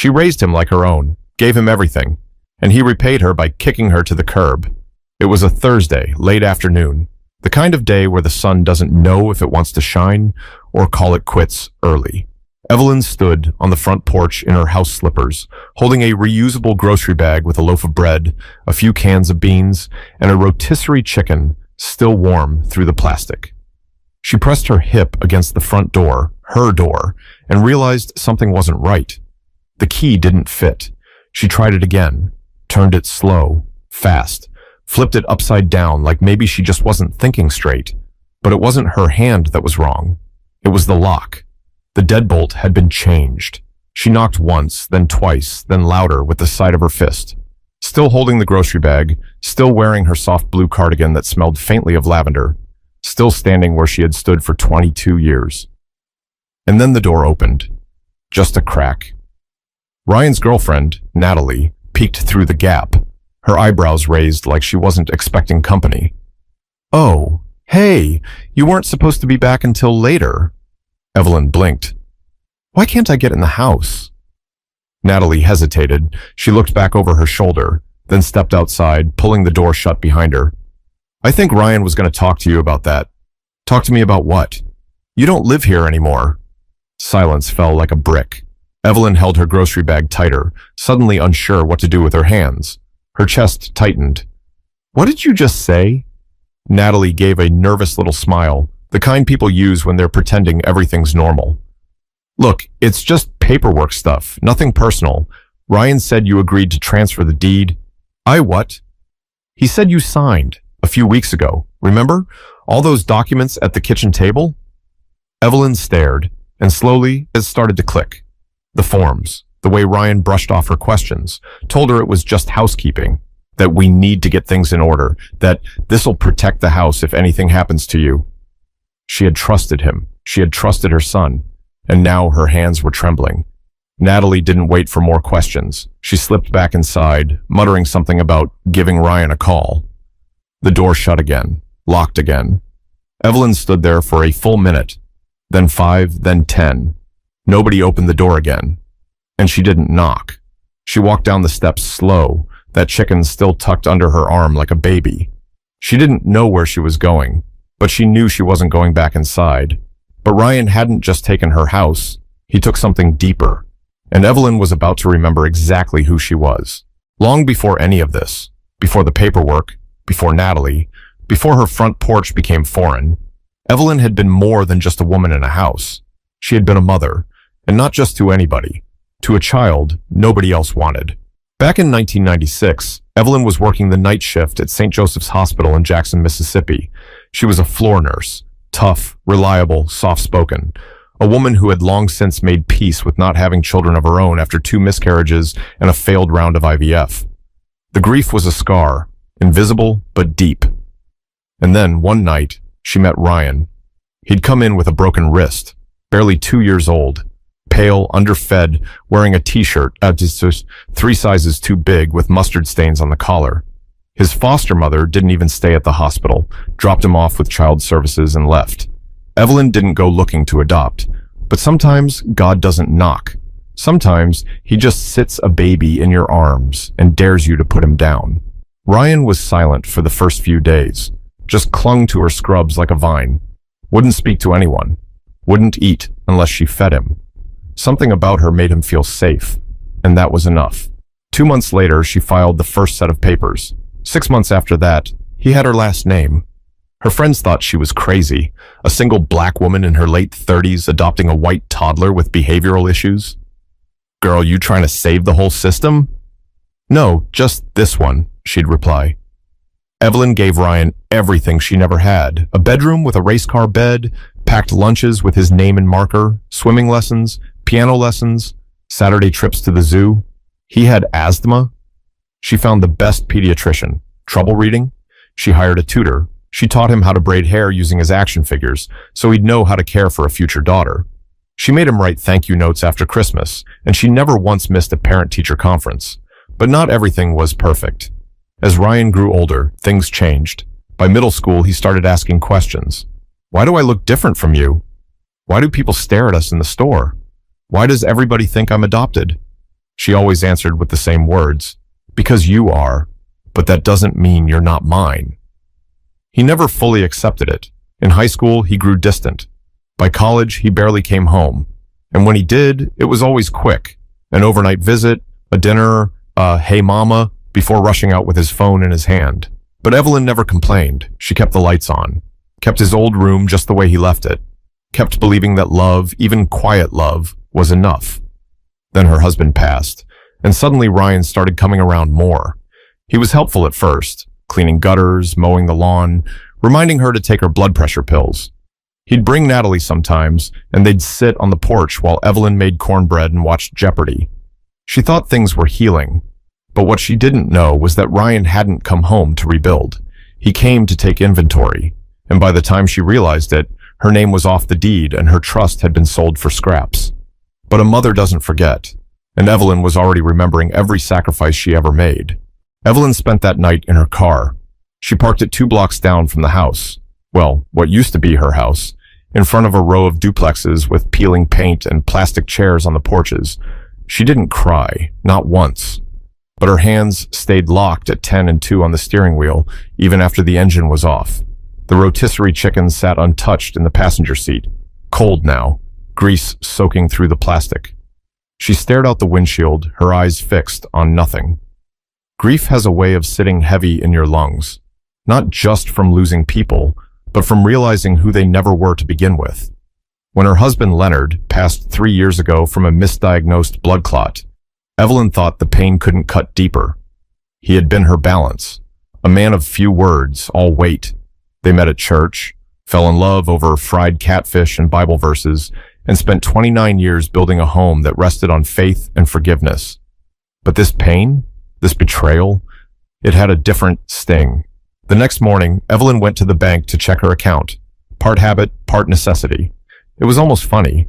She raised him like her own, gave him everything, and he repaid her by kicking her to the curb. It was a Thursday, late afternoon, the kind of day where the sun doesn't know if it wants to shine or call it quits early. Evelyn stood on the front porch in her house slippers, holding a reusable grocery bag with a loaf of bread, a few cans of beans, and a rotisserie chicken still warm through the plastic. She pressed her hip against the front door, her door, and realized something wasn't right. The key didn't fit. She tried it again, turned it slow, fast, flipped it upside down like maybe she just wasn't thinking straight. But it wasn't her hand that was wrong. It was the lock. The deadbolt had been changed. She knocked once, then twice, then louder with the side of her fist. Still holding the grocery bag, still wearing her soft blue cardigan that smelled faintly of lavender, still standing where she had stood for 22 years. And then the door opened. Just a crack. Ryan's girlfriend, Natalie, peeked through the gap, her eyebrows raised like she wasn't expecting company. "Oh, hey, you weren't supposed to be back until later." Evelyn blinked. "Why can't I get in the house?" Natalie hesitated. She looked back over her shoulder, then stepped outside, pulling the door shut behind her. "I think Ryan was going to talk to you about that." "Talk to me about what?" "You don't live here anymore." Silence fell like a brick. Evelyn held her grocery bag tighter, suddenly unsure what to do with her hands. Her chest tightened. "What did you just say?" Natalie gave a nervous little smile, the kind people use when they're pretending everything's normal. "Look, it's just paperwork stuff, nothing personal. Ryan said you agreed to transfer the deed." "I what?" "He said you signed a few weeks ago. Remember? All those documents at the kitchen table?" Evelyn stared, and slowly it started to click. The forms, the way Ryan brushed off her questions, told her it was just housekeeping, that we need to get things in order, that this'll protect the house if anything happens to you. She had trusted him. She had trusted her son. And now her hands were trembling. Natalie didn't wait for more questions. She slipped back inside, muttering something about giving Ryan a call. The door shut again, locked again. Evelyn stood there for a full minute, then 5, then 10. Nobody opened the door again. And she didn't knock. She walked down the steps slow, that chicken still tucked under her arm like a baby. She didn't know where she was going, but she knew she wasn't going back inside. But Ryan hadn't just taken her house. He took something deeper. And Evelyn was about to remember exactly who she was. Long before any of this, before the paperwork, before Natalie, before her front porch became foreign, Evelyn had been more than just a woman in a house. She had been a mother, and not just to anybody, to a child nobody else wanted. Back in 1996, Evelyn was working the night shift at St. Joseph's Hospital in Jackson, Mississippi. She was a floor nurse, tough, reliable, soft-spoken, a woman who had long since made peace with not having children of her own after 2 miscarriages and a failed round of IVF. The grief was a scar, invisible but deep. And then, one night, she met Ryan. He'd come in with a broken wrist, barely 2 years old, pale, underfed, wearing a t-shirt just 3 sizes too big with mustard stains on the collar. His foster mother didn't even stay at the hospital, dropped him off with child services and left. Evelyn didn't go looking to adopt, but sometimes God doesn't knock. Sometimes he just sits a baby in your arms and dares you to put him down. Ryan was silent for the first few days, just clung to her scrubs like a vine, wouldn't speak to anyone, wouldn't eat unless she fed him. Something about her made him feel safe, and that was enough. 2 months later, she filed the first set of papers. 6 months after that, he had her last name. Her friends thought she was crazy, a single black woman in her late 30s adopting a white toddler with behavioral issues. "Girl, you trying to save the whole system?" "No, just this one," she'd reply. Evelyn gave Ryan everything she never had: a bedroom with a race car bed, packed lunches with his name and marker, swimming lessons, piano lessons, Saturday trips to the zoo. He had asthma. She found the best pediatrician. Trouble reading? She hired a tutor. She taught him how to braid hair using his action figures, so he'd know how to care for a future daughter. She made him write thank you notes after Christmas, and she never once missed a parent-teacher conference. But not everything was perfect. As Ryan grew older, things changed. By middle school, he started asking questions. "Why do I look different from you? Why do people stare at us in the store? Why does everybody think I'm adopted?" She always answered with the same words, "Because you are, but that doesn't mean you're not mine." He never fully accepted it. In high school, he grew distant. By college, he barely came home. And when he did, it was always quick. An overnight visit, a dinner, hey mama, before rushing out with his phone in his hand. But Evelyn never complained. She kept the lights on, kept his old room just the way he left it, kept believing that love, even quiet love, was enough. Then her husband passed, and suddenly Ryan started coming around more. He was helpful at first, cleaning gutters, mowing the lawn, reminding her to take her blood pressure pills. He'd bring Natalie sometimes, and they'd sit on the porch while Evelyn made cornbread and watched Jeopardy. She thought things were healing, but what she didn't know was that Ryan hadn't come home to rebuild. He came to take inventory, and by the time she realized it, her name was off the deed and her trust had been sold for scraps. But a mother doesn't forget, and Evelyn was already remembering every sacrifice she ever made. Evelyn spent that night in her car. She parked it 2 blocks down from the house. Well, what used to be her house, in front of a row of duplexes with peeling paint and plastic chairs on the porches. She didn't cry, not once. But her hands stayed locked at 10 and 2 on the steering wheel, even after the engine was off. The rotisserie chicken sat untouched in the passenger seat, cold now, grease soaking through the plastic. She stared out the windshield, her eyes fixed on nothing. Grief has a way of sitting heavy in your lungs, not just from losing people, but from realizing who they never were to begin with. When her husband Leonard passed 3 years ago from a misdiagnosed blood clot, Evelyn thought the pain couldn't cut deeper. He had been her balance, a man of few words, all weight. They met at church, fell in love over fried catfish and Bible verses, and spent 29 years building a home that rested on faith and forgiveness. But this pain, this betrayal, it had a different sting. The next morning, Evelyn went to the bank to check her account. Part habit, part necessity. It was almost funny.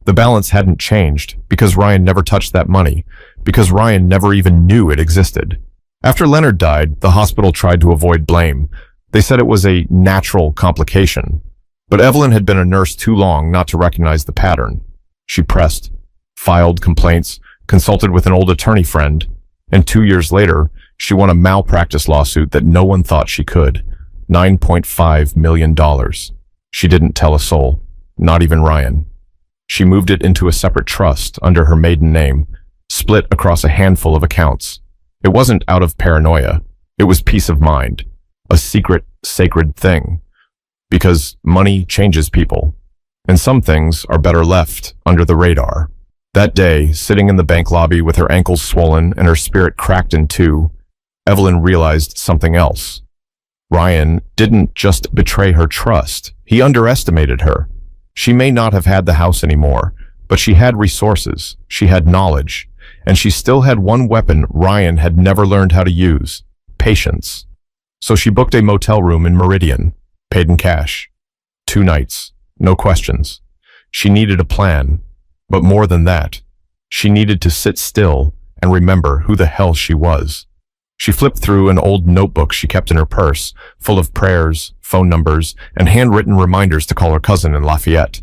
The balance hadn't changed because Ryan never touched that money, because Ryan never even knew it existed. After Leonard died, the hospital tried to avoid blame. They said it was a natural complication. But Evelyn had been a nurse too long not to recognize the pattern. She pressed, filed complaints, consulted with an old attorney friend, and 2 years later, she won a malpractice lawsuit that no one thought she could. $9.5 million. She didn't tell a soul, not even Ryan. She moved it into a separate trust under her maiden name, split across a handful of accounts. It wasn't out of paranoia. It was peace of mind, a secret, sacred thing. Because money changes people, and some things are better left under the radar. That day, sitting in the bank lobby with her ankles swollen and her spirit cracked in two, Evelyn realized something else. Ryan didn't just betray her trust. He underestimated her. She may not have had the house anymore, but she had resources, she had knowledge, and she still had one weapon Ryan had never learned how to use: patience. So she booked a motel room in Meridian, paid in cash. 2 nights, no questions. She needed a plan, but more than that, she needed to sit still and remember who the hell she was. She flipped through an old notebook she kept in her purse, full of prayers, phone numbers, and handwritten reminders to call her cousin in Lafayette.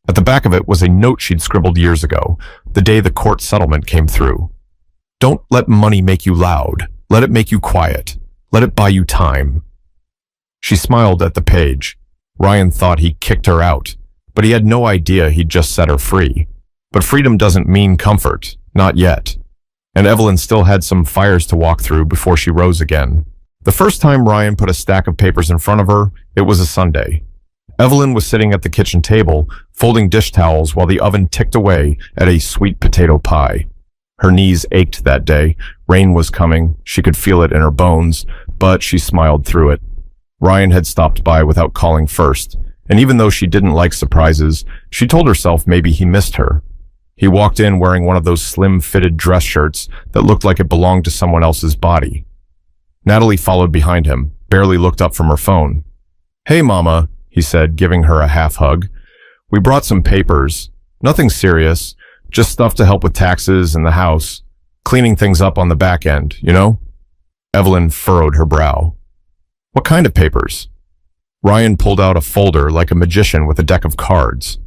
At the back of it was a note she'd scribbled years ago, the day the court settlement came through. Don't let money make you loud. Let it make you quiet. Let it buy you time. She smiled at the page. Ryan thought he kicked her out, but he had no idea he'd just set her free. But freedom doesn't mean comfort, not yet. And Evelyn still had some fires to walk through before she rose again. The first time Ryan put a stack of papers in front of her, it was a Sunday. Evelyn was sitting at the kitchen table, folding dish towels while the oven ticked away at a sweet potato pie. Her knees ached that day. Rain was coming. She could feel it in her bones, but she smiled through it. Ryan had stopped by without calling first, and even though she didn't like surprises, she told herself maybe he missed her. He walked in wearing one of those slim-fitted dress shirts that looked like it belonged to someone else's body. Natalie followed behind him, barely looked up from her phone. "Hey, Mama," he said, giving her a half hug. "We brought some papers. Nothing serious, just stuff to help with taxes and the house. Cleaning things up on the back end, you know?" Evelyn furrowed her brow. "What kind of papers?" Ryan pulled out a folder like a magician with a deck of cards.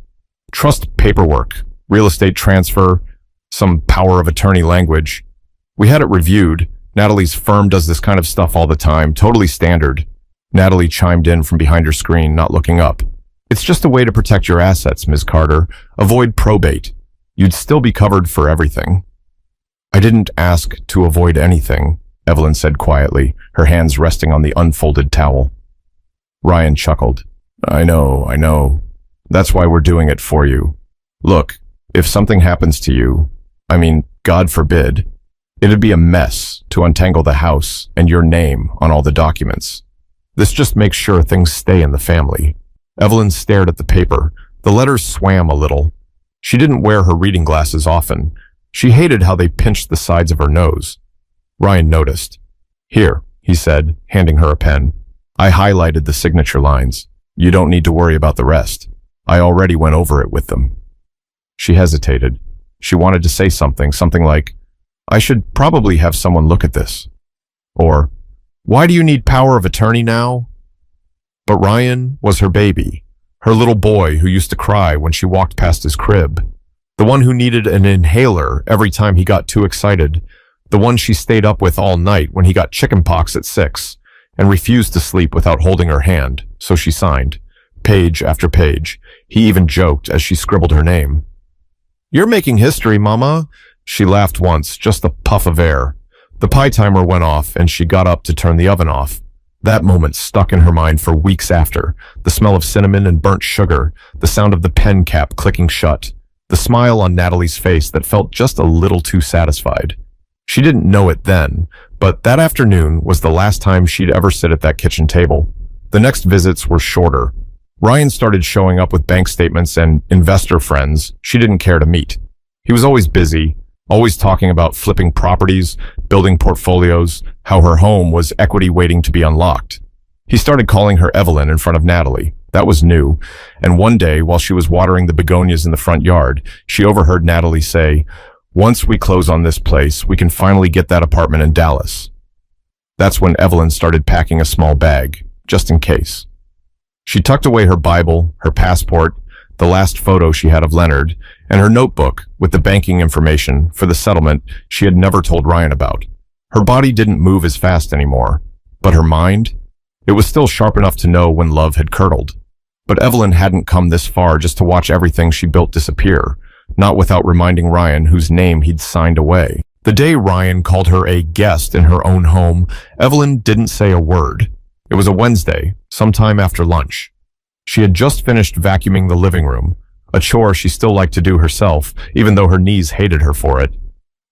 "Trust paperwork, real estate transfer, Some power of attorney language. We had it reviewed. Natalie's firm does this kind of stuff all the time, totally standard. Natalie chimed in from behind her screen, not looking up. It's just a way to protect your assets, Ms. Carter. Avoid probate. You'd still be covered for everything. I didn't ask to avoid anything, Evelyn said quietly, her hands resting on the unfolded towel. Ryan chuckled. I know. That's why we're doing it for you. Look, if something happens to you, God forbid, it'd be a mess to untangle the house and your name on all the documents. This just makes sure things stay in the family. Evelyn stared at the paper. The letters swam a little. She didn't wear her reading glasses often. She hated how they pinched the sides of her nose. Ryan noticed. Here, he said, handing her a pen. I highlighted the signature lines. You don't need to worry about the rest. I already went over it with them. She hesitated. She wanted to say something like, I should probably have someone look at this. Or, why do you need power of attorney now? But Ryan was her baby, her little boy who used to cry when she walked past his crib, the one who needed an inhaler every time he got too excited, the one she stayed up with all night when he got chickenpox at 6 and refused to sleep without holding her hand, so she signed, page after page. He even joked as she scribbled her name. You're making history, Mama. She laughed once, just a puff of air. The pie timer went off and she got up to turn the oven off. That moment stuck in her mind for weeks after. The smell of cinnamon and burnt sugar, the sound of the pen cap clicking shut, the smile on Natalie's face that felt just a little too satisfied. She didn't know it then, but that afternoon was the last time she'd ever sit at that kitchen table. The next visits were shorter. Ryan started showing up with bank statements and investor friends she didn't care to meet. He was always busy, always talking about flipping properties, building portfolios, how her home was equity waiting to be unlocked. He started calling her Evelyn in front of Natalie. That was new. And one day, while she was watering the begonias in the front yard, she overheard Natalie say, once we close on this place, we can finally get that apartment in Dallas. That's when Evelyn started packing a small bag, just in case. She tucked away her Bible, her passport, the last photo she had of Leonard, and her notebook with the banking information for the settlement she had never told Ryan about. Her body didn't move as fast anymore, but her mind? It was still sharp enough to know when love had curdled. But Evelyn hadn't come this far just to watch everything she built disappear, not without reminding Ryan whose name he'd signed away. The day Ryan called her a guest in her own home, Evelyn didn't say a word. It was a Wednesday, sometime after lunch. She had just finished vacuuming the living room, a chore she still liked to do herself, even though her knees hated her for it.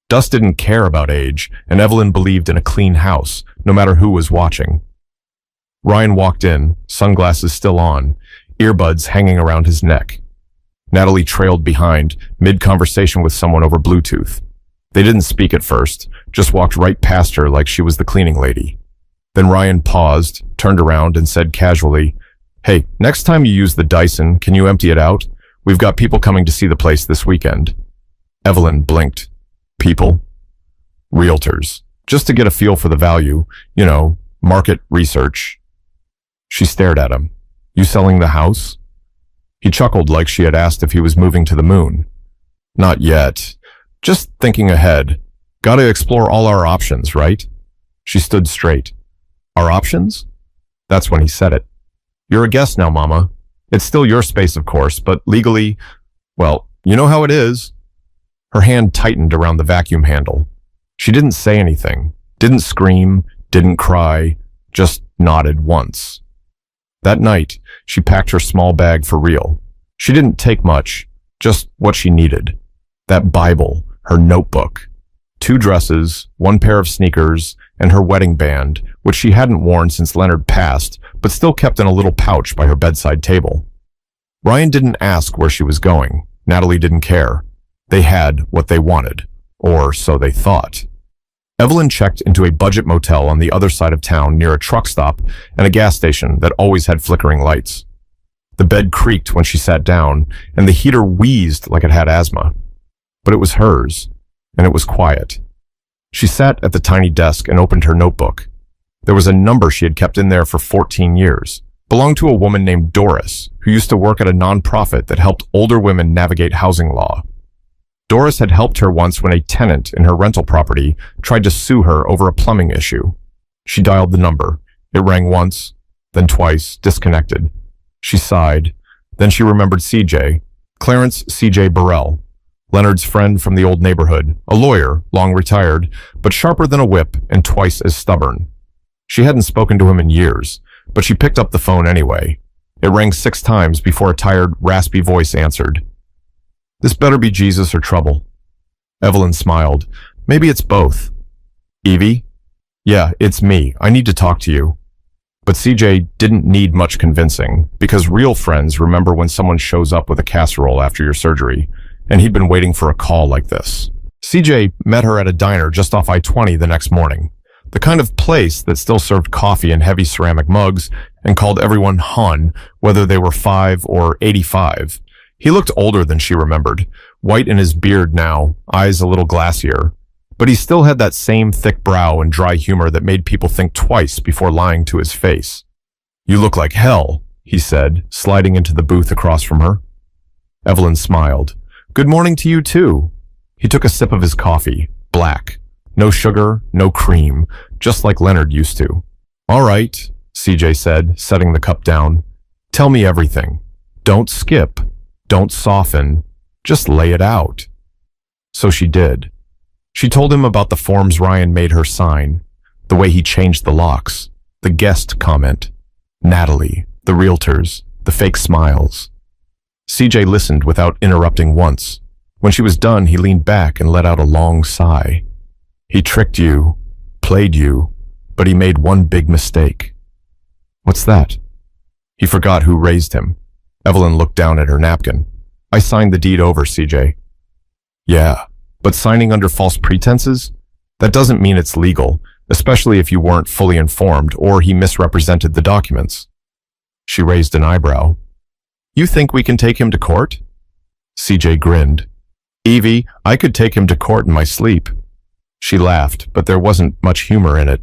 Dust didn't care about age, and Evelyn believed in a clean house, no matter who was watching. Ryan walked in, sunglasses still on, earbuds hanging around his neck. Natalie trailed behind, mid-conversation with someone over Bluetooth. They didn't speak at first, just walked right past her like she was the cleaning lady. Then Ryan paused, turned around, and said casually, Hey, next time you use the Dyson, can you empty it out? We've got people coming to see the place this weekend. Evelyn blinked. People? Realtors. Just to get a feel for the value, market research. She stared at him. You selling the house? He chuckled like she had asked if he was moving to the moon. Not yet. Just thinking ahead. Gotta explore all our options, right? She stood straight. Our options? That's when he said it. You're a guest now, Mama. It's still your space, of course, but legally, well, you know how it is. Her hand tightened around the vacuum handle. She didn't say anything, didn't scream, didn't cry, just nodded once. That night, she packed her small bag for real. She didn't take much, just what she needed. That Bible, her notebook, 2 dresses, 1 pair of sneakers, and her wedding band, which she hadn't worn since Leonard passed, but still kept in a little pouch by her bedside table. Ryan didn't ask where she was going. Natalie didn't care. They had what they wanted, or so they thought. Evelyn checked into a budget motel on the other side of town near a truck stop and a gas station that always had flickering lights. The bed creaked when she sat down, and the heater wheezed like it had asthma. But it was hers, and it was quiet. She sat at the tiny desk and opened her notebook. There was a number she had kept in there for 14 years. Belonged to a woman named Doris, who used to work at a nonprofit that helped older women navigate housing law. Doris had helped her once when a tenant in her rental property tried to sue her over a plumbing issue. She dialed the number. It rang once, then twice, disconnected. She sighed. Then she remembered CJ, Clarence C.J. Burrell, Leonard's friend from the old neighborhood, a lawyer, long retired, but sharper than a whip and twice as stubborn. She hadn't spoken to him in years, but she picked up the phone anyway. It rang 6 times before a tired, raspy voice answered. "This better be Jesus or trouble." Evelyn smiled. "Maybe it's both." "Evie?" "Yeah, it's me. I need to talk to you." But CJ didn't need much convincing, because real friends remember when someone shows up with a casserole after your surgery, and he'd been waiting for a call like this. CJ met her at a diner just off I-20 the next morning, the kind of place that still served coffee in heavy ceramic mugs and called everyone hon, whether they were 5 or 85. He looked older than she remembered, white in his beard now, eyes a little glassier. But he still had that same thick brow and dry humor that made people think twice before lying to his face. "You look like hell," he said, sliding into the booth across from her. Evelyn smiled. "Good morning to you too." He took a sip of his coffee, black. No sugar, no cream, just like Leonard used to. "All right," CJ said, setting the cup down. "Tell me everything. Don't skip. Don't soften. Just lay it out." So she did. She told him about the forms Ryan made her sign, the way he changed the locks, the guest comment, Natalie, the realtors, the fake smiles. CJ listened without interrupting once. When she was done, he leaned back and let out a long sigh. He tricked you, played you, but he made one big mistake. "What's that?" He forgot who raised him. Evelyn looked down at her napkin. "I signed the deed over, CJ." "Yeah. But signing under false pretenses? That doesn't mean it's legal, especially if you weren't fully informed or he misrepresented the documents." She raised an eyebrow. "You think we can take him to court?" CJ grinned. "Evie, I could take him to court in my sleep." She laughed, but there wasn't much humor in it.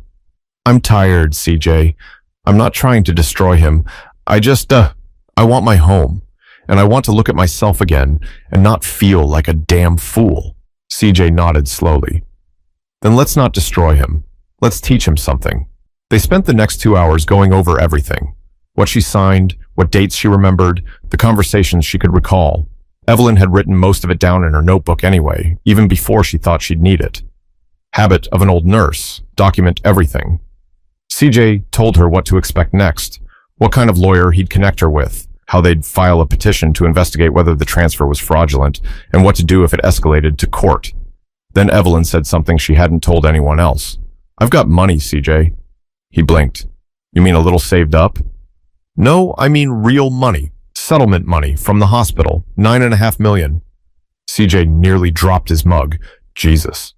"I'm tired, CJ. I'm not trying to destroy him. I want my home, and I want to look at myself again and not feel like a damn fool." CJ nodded slowly. "Then let's not destroy him. Let's teach him something." They spent the next 2 hours going over everything. What she signed, what dates she remembered, the conversations she could recall. Evelyn had written most of it down in her notebook anyway, even before she thought she'd need it. Habit of an old nurse, document everything. CJ told her what to expect next, what kind of lawyer he'd connect her with, how they'd file a petition to investigate whether the transfer was fraudulent, and what to do if it escalated to court. Then Evelyn said something she hadn't told anyone else. "I've got money, CJ." He blinked. "You mean a little saved up?" "No, I mean real money. Settlement money from the hospital. $9.5 million. CJ nearly dropped his mug. Jesus.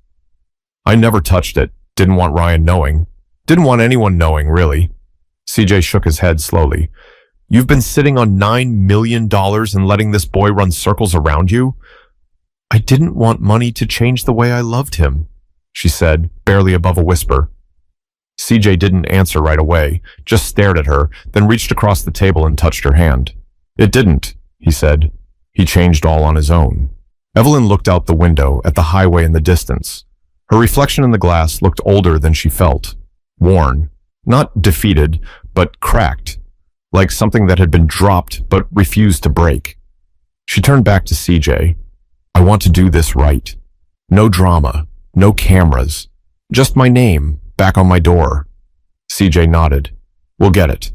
"I never touched it. Didn't want Ryan knowing. Didn't want anyone knowing, really." CJ shook his head slowly. "You've been sitting on $9 million and letting this boy run circles around you?" "I didn't want money to change the way I loved him," she said, barely above a whisper. CJ didn't answer right away, just stared at her, then reached across the table and touched her hand. "It didn't," he said. "He changed all on his own." Evelyn looked out the window at the highway in the distance. Her reflection in the glass looked older than she felt. Worn. Not defeated, but cracked. Like something that had been dropped but refused to break. She turned back to CJ. "I want to do this right. No drama, no cameras. Just my name, back on my door." CJ nodded. "We'll get it."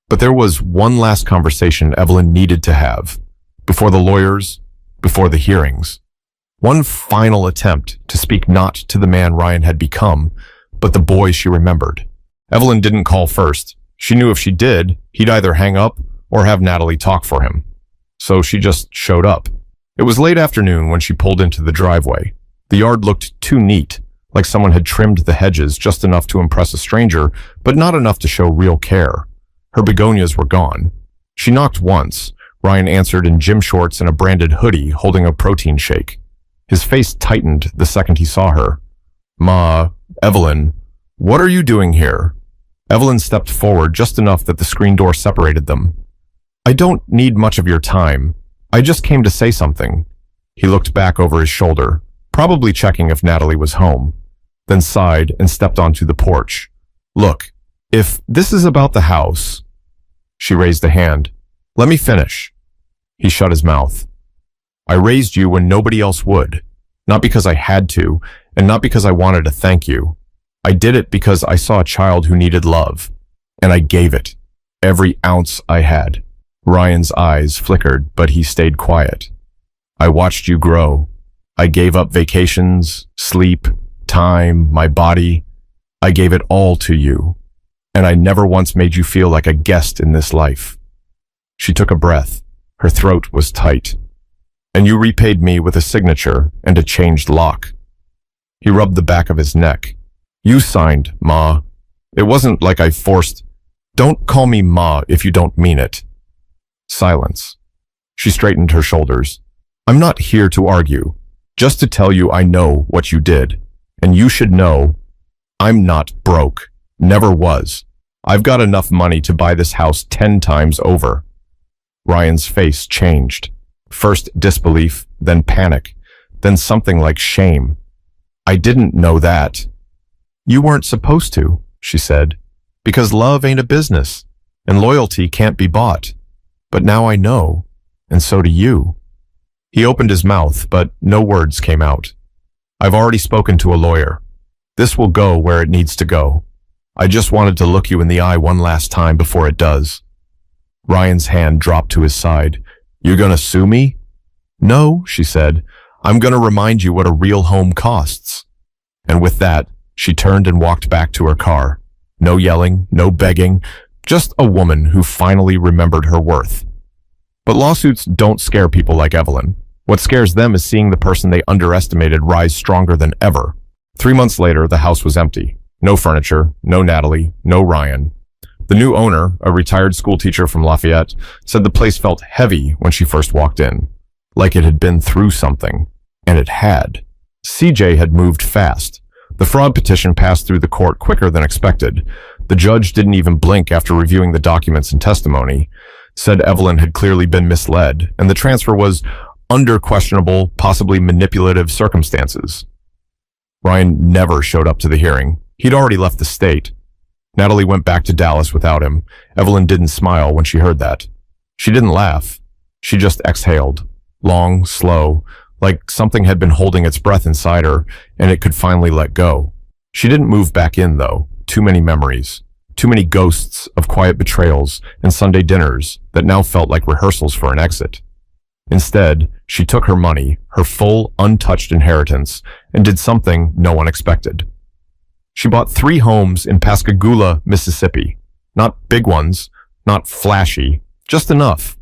But there was one last conversation Evelyn needed to have. Before the lawyers, before the hearings. One final attempt to speak not to the man Ryan had become, but the boy she remembered. Evelyn didn't call first. She knew if she did, he'd either hang up or have Natalie talk for him. So she just showed up. It was late afternoon when she pulled into the driveway. The yard looked too neat, like someone had trimmed the hedges just enough to impress a stranger, but not enough to show real care. Her begonias were gone. She knocked once. Ryan answered in gym shorts and a branded hoodie, holding a protein shake. His face tightened the second he saw her. "Ma, Evelyn, what are you doing here?" Evelyn stepped forward just enough that the screen door separated them. "I don't need much of your time. I just came to say something." He looked back over his shoulder, probably checking if Natalie was home, then sighed and stepped onto the porch. Look, if this is about the house... She raised a hand. Let me finish. He shut his mouth. I raised you when nobody else would. Not because I had to, and not because I wanted to thank you. I did it because I saw a child who needed love, and I gave it. Every ounce I had. Ryan's eyes flickered, but he stayed quiet. I watched you grow. I gave up vacations, sleep, time, my body. I gave it all to you, and I never once made you feel like a guest in this life. She took a breath. Her throat was tight. And you repaid me with a signature and a changed lock. He rubbed the back of his neck. You signed, Ma. It wasn't like I forced... Don't call me Ma if you don't mean it. Silence. She straightened her shoulders. I'm not here to argue, just to tell you I know what you did. And you should know I'm not broke. Never was. I've got enough money to buy this house 10 times over. Ryan's face changed. First disbelief, then panic, then something like shame. I didn't know that. You weren't supposed to, she said, because love ain't a business, and loyalty can't be bought. But now I know, and so do you. He opened his mouth, but no words came out. I've already spoken to a lawyer. This will go where it needs to go. I just wanted to look you in the eye one last time before it does. Ryan's hand dropped to his side. You're gonna sue me? No, she said. I'm gonna remind you what a real home costs. And with that, she turned and walked back to her car. No yelling, no begging, just a woman who finally remembered her worth. But lawsuits don't scare people like Evelyn. What scares them is seeing the person they underestimated rise stronger than ever. 3 months later, the house was empty. No furniture, no Natalie, no Ryan. The new owner, a retired school teacher from Lafayette, said the place felt heavy when she first walked in, like it had been through something. And it had. CJ had moved fast. The fraud petition passed through the court quicker than expected. The judge didn't even blink after reviewing the documents and testimony, said Evelyn had clearly been misled, and the transfer was under questionable, possibly manipulative circumstances. Ryan never showed up to the hearing. He'd already left the state. Natalie went back to Dallas without him. Evelyn didn't smile when she heard that. She didn't laugh. She just exhaled. Long, slow, like something had been holding its breath inside her, and it could finally let go. She didn't move back in, though. Too many memories. Too many ghosts of quiet betrayals and Sunday dinners that now felt like rehearsals for an exit. Instead, she took her money, her full, untouched inheritance, and did something no one expected. She bought 3 homes in Pascagoula, Mississippi. Not big ones, not flashy, just enough.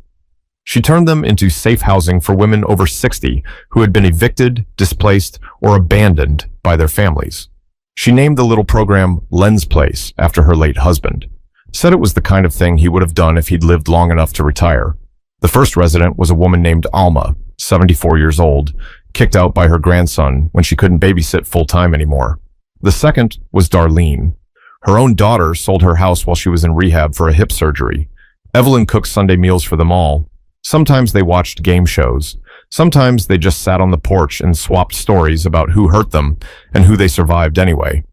She turned them into safe housing for women over 60 who had been evicted, displaced, or abandoned by their families. She named the little program Len's Place after her late husband. Said it was the kind of thing he would have done if he'd lived long enough to retire. The first resident was a woman named Alma, 74 years old, kicked out by her grandson when she couldn't babysit full-time anymore. The second was Darlene. Her own daughter sold her house while she was in rehab for a hip surgery. Evelyn cooked Sunday meals for them all. Sometimes they watched game shows. Sometimes they just sat on the porch and swapped stories about who hurt them and who they survived anyway.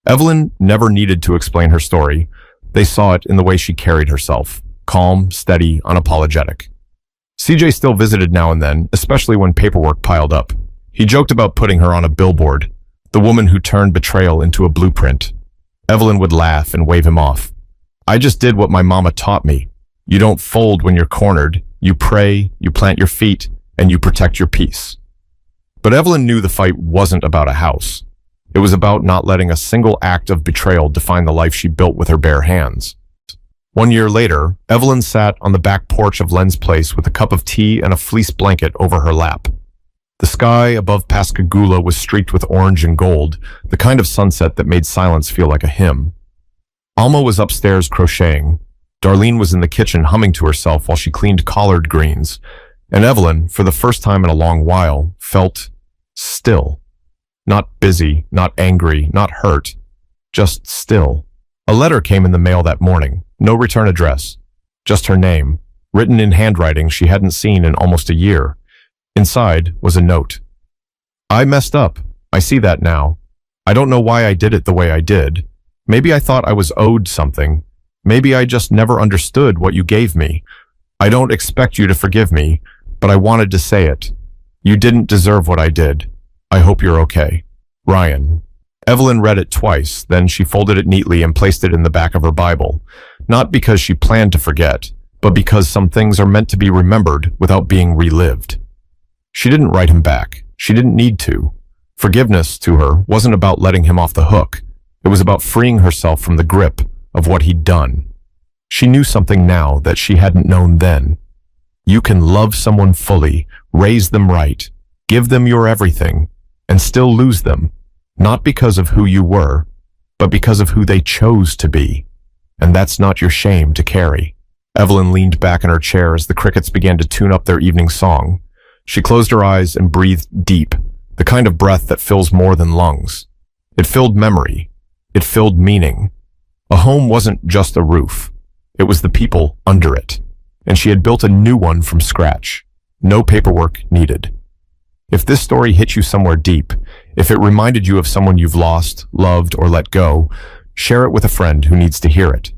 Evelyn never needed to explain her story. They saw it in the way she carried herself. Calm, steady, unapologetic. CJ still visited now and then, especially when paperwork piled up. He joked about putting her on a billboard, the woman who turned betrayal into a blueprint. Evelyn would laugh and wave him off. I just did what my mama taught me. You don't fold when you're cornered. You pray, you plant your feet, and you protect your peace. But Evelyn knew the fight wasn't about a house. It was about not letting a single act of betrayal define the life she built with her bare hands. 1 year later, Evelyn sat on the back porch of Len's Place with a cup of tea and a fleece blanket over her lap. The sky above Pascagoula was streaked with orange and gold, the kind of sunset that made silence feel like a hymn. Alma was upstairs crocheting. Darlene was in the kitchen humming to herself while she cleaned collard greens, and Evelyn, for the first time in a long while, felt still. Not busy, not angry, not hurt, just still. A letter came in the mail that morning, no return address, just her name, written in handwriting she hadn't seen in almost a year. Inside was a note. I messed up. I see that now. I don't know why I did it the way I did. Maybe I thought I was owed something. Maybe I just never understood what you gave me. I don't expect you to forgive me, but I wanted to say it. You didn't deserve what I did. I hope you're okay. Ryan. Evelyn read it twice, then she folded it neatly and placed it in the back of her Bible. Not because she planned to forget, but because some things are meant to be remembered without being relived. She didn't write him back. She didn't need to. Forgiveness to her wasn't about letting him off the hook. It was about freeing herself from the grip of what he'd done. She knew something now that she hadn't known then. You can love someone fully, raise them right, give them your everything, and still lose them, not because of who you were, but because of who they chose to be. And that's not your shame to carry. Evelyn leaned back in her chair as the crickets began to tune up their evening song. She closed her eyes and breathed deep, the kind of breath that fills more than lungs. It filled memory. It filled meaning. A home wasn't just a roof. It was the people under it. And she had built a new one from scratch. No paperwork needed. If this story hit you somewhere deep, if it reminded you of someone you've lost, loved, or let go, share it with a friend who needs to hear it.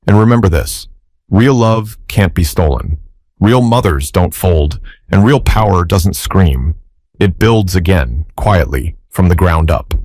And remember this, real love can't be stolen. Real mothers don't fold, and real power doesn't scream. It builds again, quietly, from the ground up.